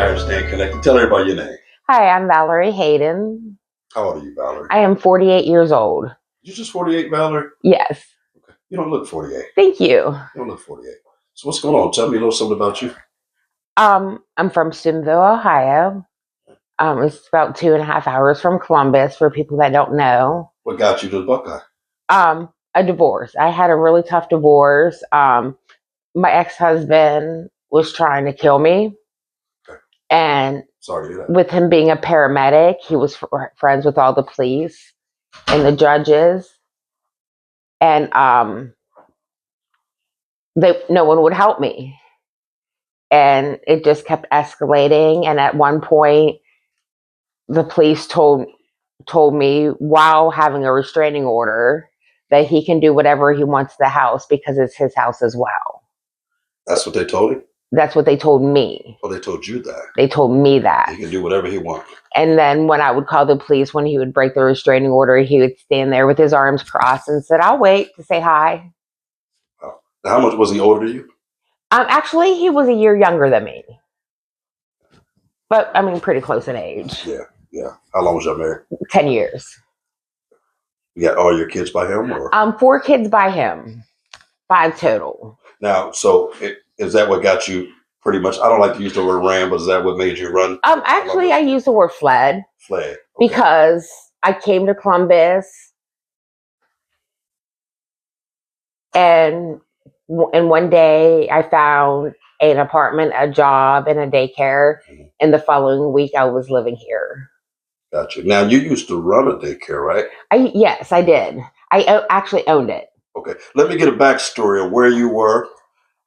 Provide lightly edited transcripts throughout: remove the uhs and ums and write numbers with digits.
Inspired Staying Connected. Tell everybody your name. Hi, I'm Valerie Hayden. How old are you, Valerie? I am 48 years old. You're just 48, Valerie? Yes. Okay. You don't look 48. Thank you. You don't look 48. So what's going on? Tell me a little something about you. I'm from Steubenville, Ohio. It's about 2.5 hours from Columbus for people that don't know. What got you to the Buckeye? A divorce. I had a really tough divorce. My ex-husband was trying to kill me. Okay. And sorry to hear that. With him being a paramedic, he was friends with all the police and the judges. And no one would help me. And it just kept escalating. And at one point, the police told me, while having a restraining order, that he can do whatever he wants to the house because it's his house as well. That's what they told him? That's what they told me. Oh, they told you that? They told me that. He can do whatever he wants. And then when I would call the police, when he would break the restraining order, he would stand there with his arms crossed and said, "I'll wait," to say hi. Oh. Now, how much was he older than you? Actually, he was a year younger than me. But, I mean, pretty close in age. Yeah. How long was y'all married? 10 years. You got all your kids by him? Or? 4 kids by him. 5 total. Now, so is that what got you pretty much, I don't like to use the word ran, but is that what made you run? Actually, I use the word fled. Fled. Okay. Because I came to Columbus and one day I found an apartment, a job, and a daycare. Mm-hmm. And the following week I was living here. Gotcha. Now, you used to run a daycare, right? Yes, I did. I actually owned it. Okay. Let me get a backstory of where you were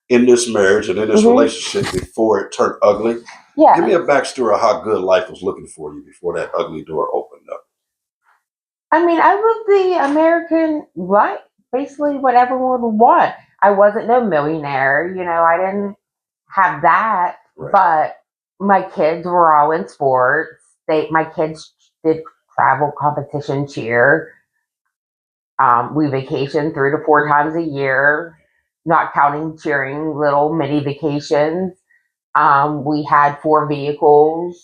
in this marriage and in this relationship before it turned ugly. Yeah. Give me a backstory of how good life was looking for you before that ugly door opened up. I mean, I lived the American life, basically what everyone would want. I wasn't no millionaire, I didn't have that, right. But my kids were all in sports. My kids did travel, competition, cheer. We vacationed 3 to 4 times a year, not counting cheering, little mini vacations. We had 4 vehicles,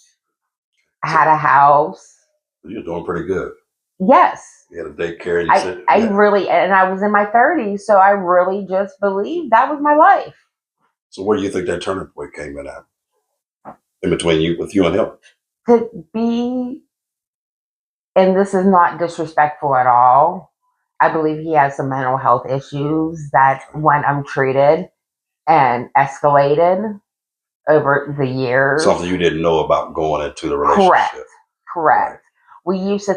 had a house. You're doing pretty good. Yes. You had a daycare. And I was in my 30s, so I really just believed that was my life. So where do you think that turning point came in at? In between with you and him? To be, and this is not disrespectful at all, I believe he has some mental health issues that went untreated and escalated over the years. Something you didn't know about going into the relationship. Correct. Right. We used to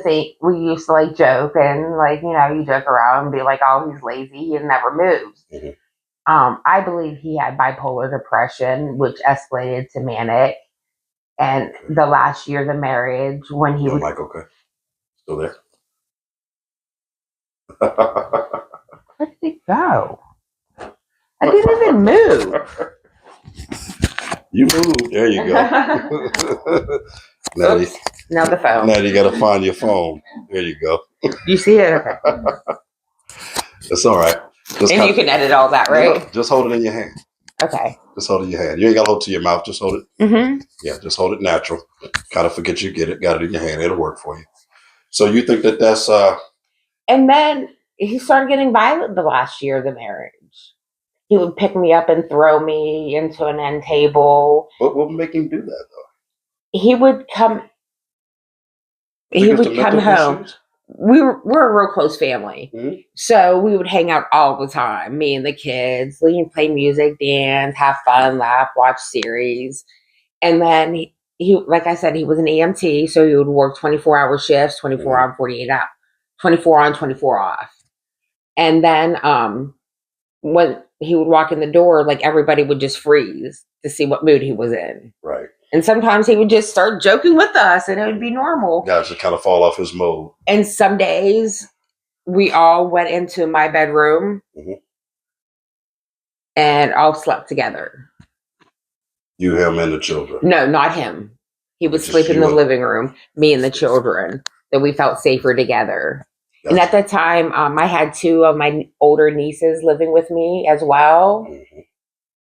like joke and you joke around and be like, "Oh, he's lazy. He never moves." Mm-hmm. I believe he had bipolar depression, which escalated to manic. And the last year of the marriage, when he Mike, okay, still there? Where did he go? I didn't even move. You moved. There you go. Now the phone. Now you got to find your phone. There you go. You see it? Okay. That's all right. You can edit all that, right? Just hold it in your hand. Okay. Just hold it in your hand. You ain't got to hold it to your mouth. Just hold it. Mm-hmm. Yeah, just hold it natural. Kind of forget you got it in your hand. It'll work for you. So you think that's... And then he started getting violent the last year of the marriage. He would pick me up and throw me into an end table. What would make him do that, though? He would come... He would come home. Issues? We're a real close family. Mm-hmm. So we would hang out all the time, me and the kids. We can play music, dance, have fun, laugh, watch series. And then he, like I said, he was an EMT, so he would work 24-hour shifts, 24 on, 48 out, 24 on, 24 off. And then when he would walk in the door, everybody would just freeze to see what mood he was in. Right. And sometimes he would just start joking with us and it would be normal. Yeah, just kind of fall off his mode. And some days we all went into my bedroom and all slept together. You, him, and the children? No, not him. He would sleep in the living room, me and the children, that we felt safer together. Gotcha. And at that time, I had 2 of my older nieces living with me as well. Mm-hmm.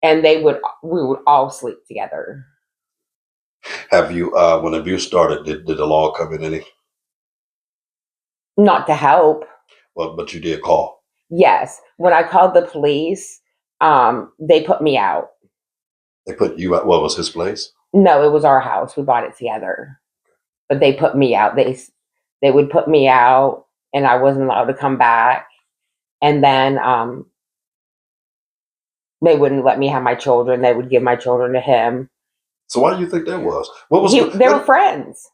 And we would all sleep together. Have you, when abuse started, did the law come in any? Not to help. Well, but you did call. Yes. When I called the police, they put me out. They put you at what was his place? No, it was our house. We bought it together. But they put me out. They would put me out, and I wasn't allowed to come back. And then they wouldn't let me have my children. They would give my children to him. So why do you think that was? What was they were friends.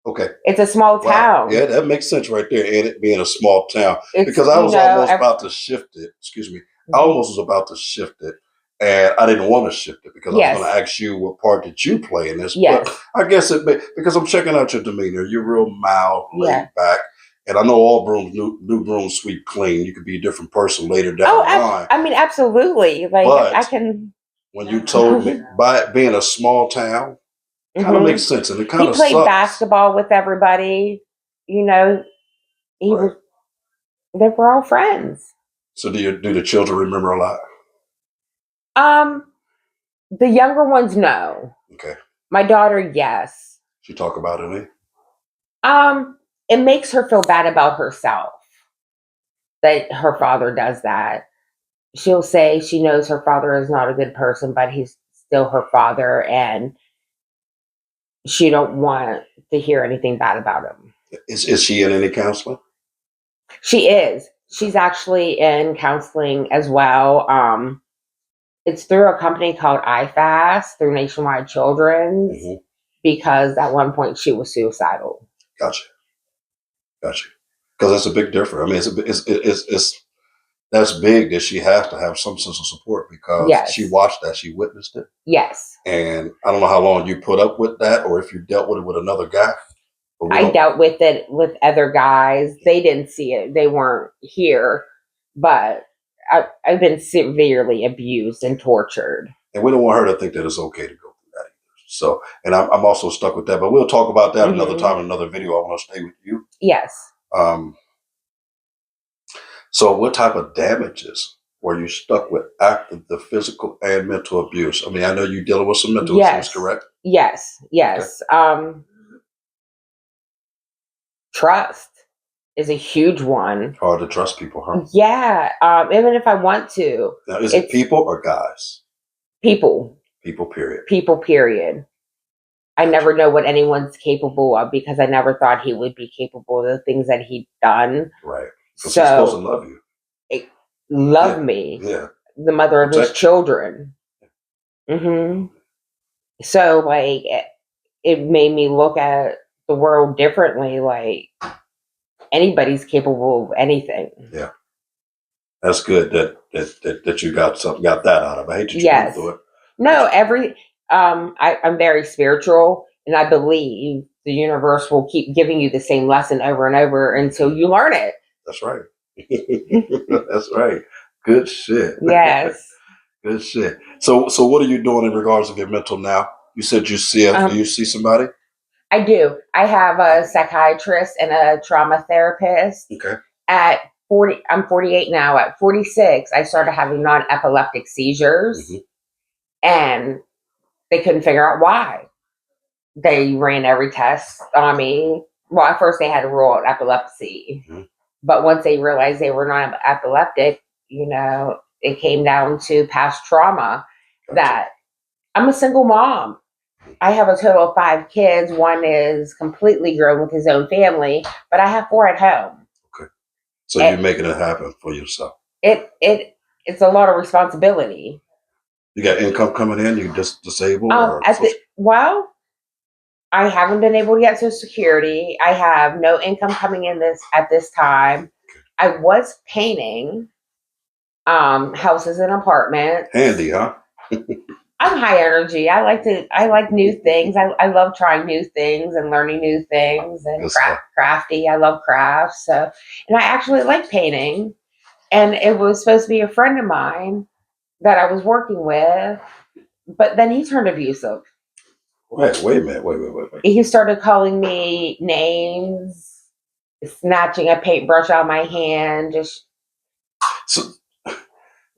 Okay. It's a small town. Yeah, that makes sense right there, and it being a small town. It's, because I was almost about to shift it. Excuse me. I almost was about to shift it, and I didn't want to shift it because I was going to ask you what part did you play in this. Yes. But I guess because I'm checking out your demeanor. You're real mild, laid back. And I know all brooms, new brooms sweep clean. You could be a different person later down the line. I mean, absolutely. Like, but I can. When you told me, by it being a small town, kind of makes sense, and it kind of he played basketball with everybody. You know, they were all friends. So do the children remember a lot? The younger ones, no. Okay. My daughter, yes. She talk about it, it makes her feel bad about herself that her father does that. She'll say she knows her father is not a good person, but he's still her father, and she don't want to hear anything bad about him. Is she in any counseling? She is. She's actually in counseling as well. It's through a company called iFast, through Nationwide Children's, because at one point she was suicidal. Gotcha. Because that's a big difference. I mean, it's that's big that she has to have some sense of support because she watched that, she witnessed it. Yes. And I don't know how long you put up with that, or if you dealt with it with another guy. I dealt with it with other guys. They didn't see it. They weren't here, but I've been severely abused and tortured. And we don't want her to think that it's okay to go through that either. So, and I'm also stuck with that, but we'll talk about that another time in another video. I want to stay with you. Yes. So what type of damages were you stuck with after the physical and mental abuse? I mean, I know you're dealing with some mental issues, correct? Yes. Okay. Trust is a huge one. Hard to trust people, huh? Yeah. Even if I want to. Now, is it people or guys? People. People, period. People, period. I never know what anyone's capable of because I never thought he would be capable of the things that he'd done. Right. So he's supposed to love you. Love me. Yeah. The mother of his children. So, like, it made me look at the world differently. Like, anybody's capable of anything. Yeah. That's good that you got that out of it. I hate that you went through it. No, I'm very spiritual, and I believe the universe will keep giving you the same lesson over and over until you learn it. That's right. That's right. Good shit. Yes. Good shit. So what are you doing in regards of your mental now? You said you see do you see somebody? I do. I have a psychiatrist and a trauma therapist. Okay. At 40, I'm 48 now. At 46, I started having non-epileptic seizures, and they couldn't figure out why. They ran every test on me. Well, at first they had to rule out epilepsy, but once they realized they were not epileptic, it came down to past trauma. That I'm a single mom. I have a total of 5 kids. One is completely grown with his own family, but I have 4 at home. Okay. So you're making it happen for yourself. It's a lot of responsibility. You got income coming in? You just disabled? I haven't been able to get Social Security. I have no income coming in at this time. I was painting houses and apartments. Handy, huh? I'm high energy. I like new things. I love trying new things and learning new things and crafty. I love crafts. So, and I actually like painting. And it was supposed to be a friend of mine that I was working with, but then he turned abusive. Wait a minute. Wait. He started calling me names, snatching a paintbrush out of my hand.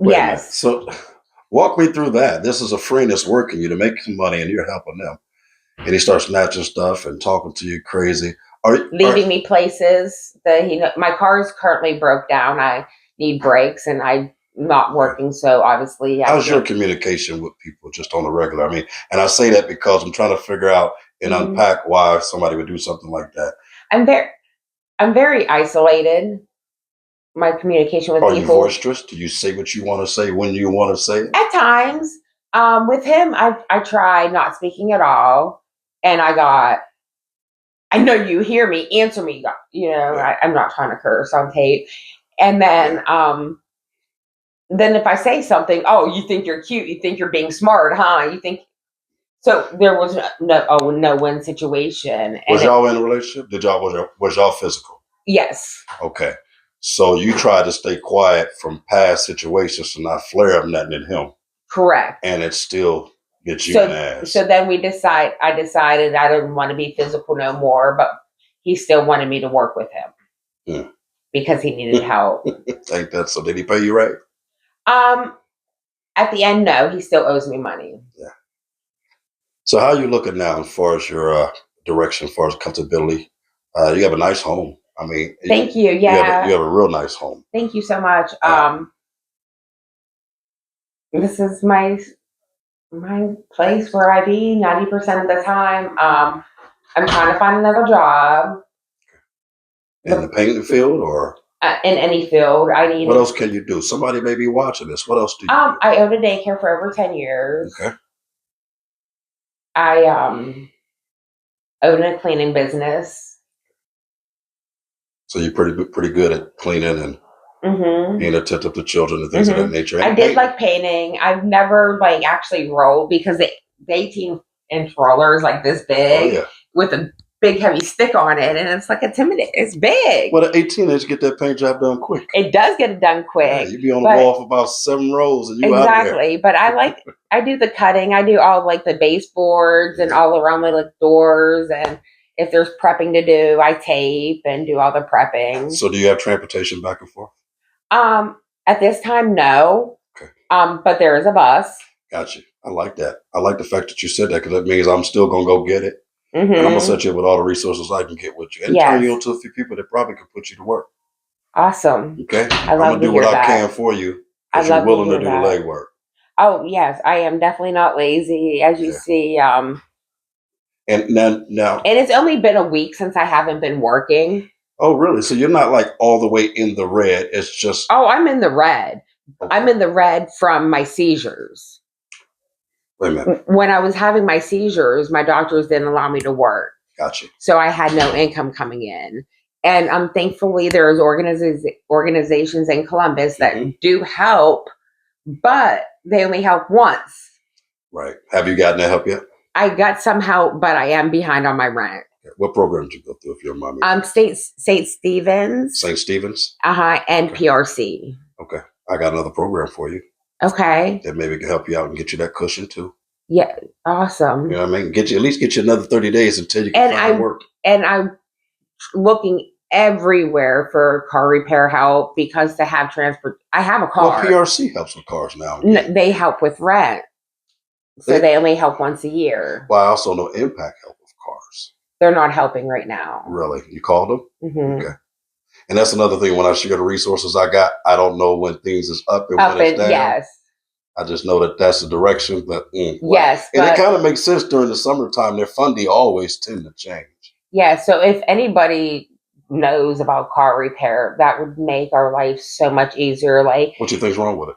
Yes. So walk me through that. This is a friend that's working you to make some money and you're helping them. and he starts snatching stuff and talking to you crazy. Leading me places that my car is currently broke down. I need brakes and I'm not working. So obviously, how's your communication with people just on the regular? I mean, and I say that because I'm trying to figure out and unpack why somebody would do something like that. I'm very isolated. My communication with people. Are you boisterous? Do you say what you want to say when you want to say it? At times. With him, I tried not speaking at all, and I know you hear me, answer me. I'm not trying to curse on tape. And then, then if I say something, oh, you think you're cute, you think you're being smart, huh? You think so? There was no win situation. Was y'all in a relationship? Was y'all physical? Yes. Okay. So you tried to stay quiet from past situations to not flare up nothing in him. Correct. And it still gets you an ass. So then I decided I didn't want to be physical no more, but he still wanted me to work with him because he needed help. Ain't that so? Did he pay you right? At the end, no, he still owes me money. Yeah. So how are you looking now as far as your direction, as far as comfortability? You have a nice home. I mean, thank you. Yeah, you have a real nice home. Thank you so much. This is my place where I be 90% of the time. I'm trying to find another job. In the painting field, or in any field, I need. What else can you do? Somebody may be watching this. What else do you? Do? I owned a daycare for over 10 years. Okay. I own a cleaning business. So you're pretty good at cleaning and being attentive to children and things of that nature. I did like painting. I've never actually rolled because the 18-inch roller is like this big with a big heavy stick on it, and it's like intimidating. It's big. Well, the 18-inch get that paint job done quick. It does get it done quick. Yeah, you be on the wall for about 7 rows, and you out there. Exactly. But I do the cutting. I do all the baseboards and all around the doors, and if there's prepping to do, I tape and do all the prepping. So do you have transportation back and forth? At this time, no. Okay. But there is a bus. Gotcha. I like that. I like the fact that you said that because that means I'm still going to go get it. And I'm going to set you up with all the resources I can get with you. And turn you into a few people that probably can put you to work. Awesome. Okay? I'm going to do what I can for you because you're willing to do the legwork. Oh, yes. I am definitely not lazy, as you see. And now, and it's only been a week since I haven't been working. Oh, really? So you're not all the way in the red. It's just. Oh, I'm in the red. Okay. I'm in the red from my seizures. Wait a minute. When I was having my seizures, my doctors didn't allow me to work. Gotcha. So I had no income coming in. And thankfully, there's organizations in Columbus that do help, but they only help once. Right. Have you gotten that help yet? I got some help, but I am behind on my rent. What program did you go through, if you don't mind me? St. Stephen's. St. Stephen's? And PRC. Okay. I got another program for you. Okay. That maybe can help you out and get you that cushion too. Yeah. Awesome. You know what I mean? At least get you another 30 days until you can find work. And I'm looking everywhere for car repair help because to have transport, I have a car. Well, PRC helps with cars now. They help with rent. So they only help once a year. Well, I also know Impact help with cars. They're not helping right now. Really? You called them? Mm-hmm. Okay. And that's another thing. When I share the resources I got, I don't know when things is up and when it's down. Yes. I just know that that's the direction. But yes. And it kind of makes sense during the summertime. Their funding always tend to change. Yeah. So if anybody knows about car repair, that would make our life so much easier. What you think's wrong with it?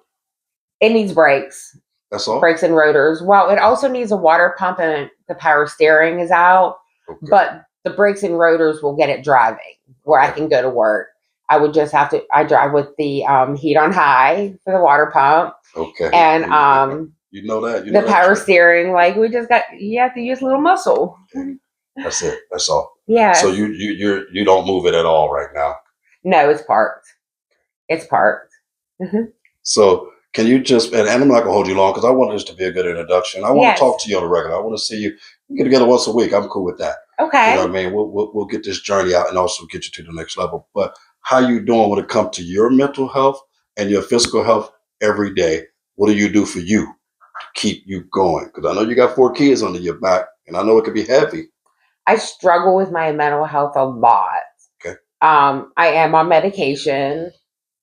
It needs brakes. That's all? Brakes and rotors. Well, it also needs a water pump and the power steering is out. Okay. But the brakes and rotors will get it driving where I can go to work. I would just have to, I drive with the heat on high for the water pump. Okay. And you know that. The power steering, you have to use a little muscle. Okay. That's it. That's all. Yeah. So you don't move it at all right now? No, it's parked. It's parked. Mm-hmm. So can you just, and I'm not going to hold you long because I want this to be a good introduction. I want to talk to you on the regular. I want to see you. We get together once a week. I'm cool with that. Okay. You know what I mean? We'll get this journey out and also get you to the next level. But how you doing when it comes to your mental health and your physical health every day? What do you do for you to keep you going? Because I know you got 4 kids under your back. And I know it can be heavy. I struggle with my mental health a lot. Okay. I am on medication.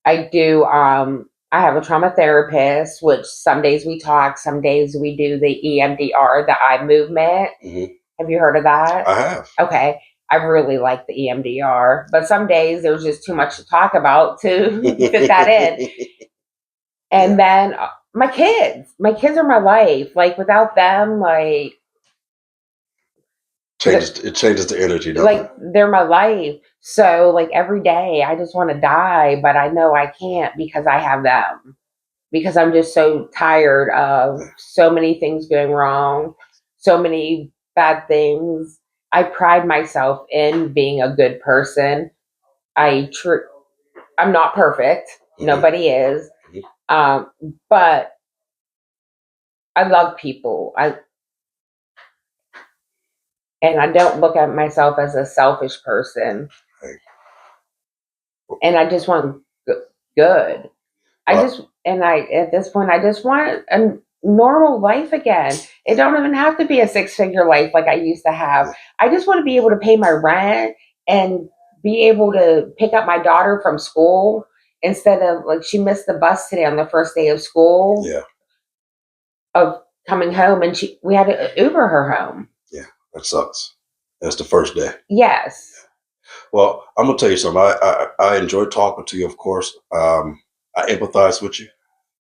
I do. I have a trauma therapist, which some days we talk, some days we do the EMDR, the eye movement. Mm-hmm. Have you heard of that? I have. Okay. I really like the EMDR, but some days there's just too much to talk about to fit that in. And then my kids are my life. Like without them, like it changes the energy, doesn't like it? They're my life. So like every day I just want to die, but I know I can't because I have them. Because I'm just so tired of so many things going wrong, so many bad things. I pride myself in being a good person. I'm not perfect. Mm-hmm. Nobody is. Mm-hmm. But I love people. And I don't look at myself as a selfish person. Right. And I just want good. At this point, I just want a normal life again. It don't even have to be a 6-figure life like I used to have. I just want to be able to pay my rent and be able to pick up my daughter from school instead of like she missed the bus today on the first day of school. Yeah. Of coming home and we had to Uber her home. Yeah, that sucks. That's the first day. Yes. Well, I'm gonna tell you something. I enjoyed talking to you, of course. I empathize with you,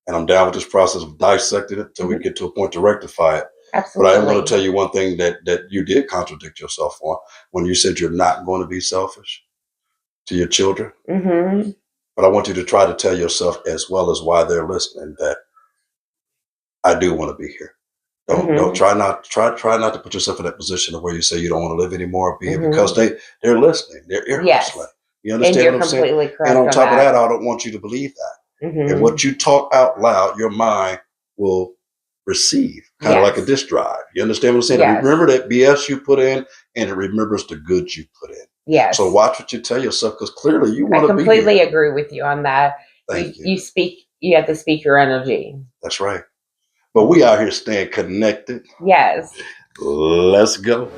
and I'm down with this process of dissecting it till we get to a point to rectify it. Absolutely. But I am going to tell you one thing that you did contradict yourself on when you said you're not going to be selfish to your children. Mm-hmm. But I want you to try to tell yourself, as well as why they're listening, that I do want to be here. Don't try not to put yourself in that position of where you say you don't want to live anymore, because they're listening. They're ear hustling. You understand what I'm saying? Correct. And on top of that, I don't want you to believe that. Mm-hmm. And what you talk out loud, your mind will receive, kind of like a disk drive. You understand what I'm saying? Yes. Remember that BS you put in, and it remembers the good you put in. Yes. So watch what you tell yourself, because clearly you want to be here. I completely agree with you on that. Thank you. You have to speak your energy. That's right. But we out here staying connected. Yes. Let's go.